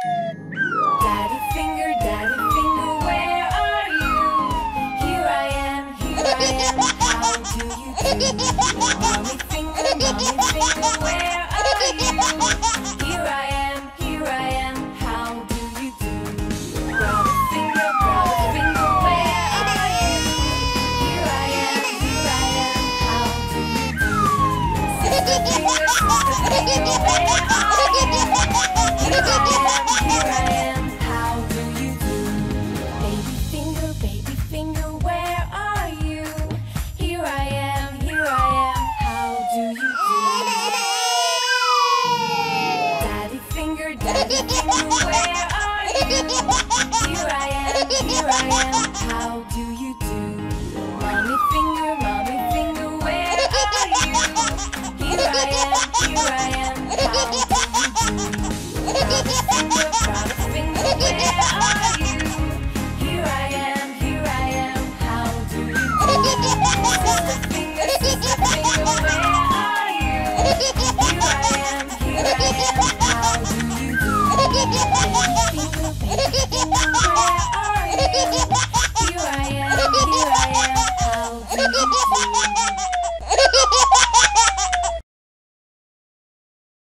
Daddy finger, where are you? Here I am, how do you do? Mommy finger, where are you? Here I am, how do you do? Brother finger, where are you? Here I am, how do you do? Sister finger, where are you? Here I am, how do you do? Baby finger, where are you? Here I am, how do you do? Daddy finger,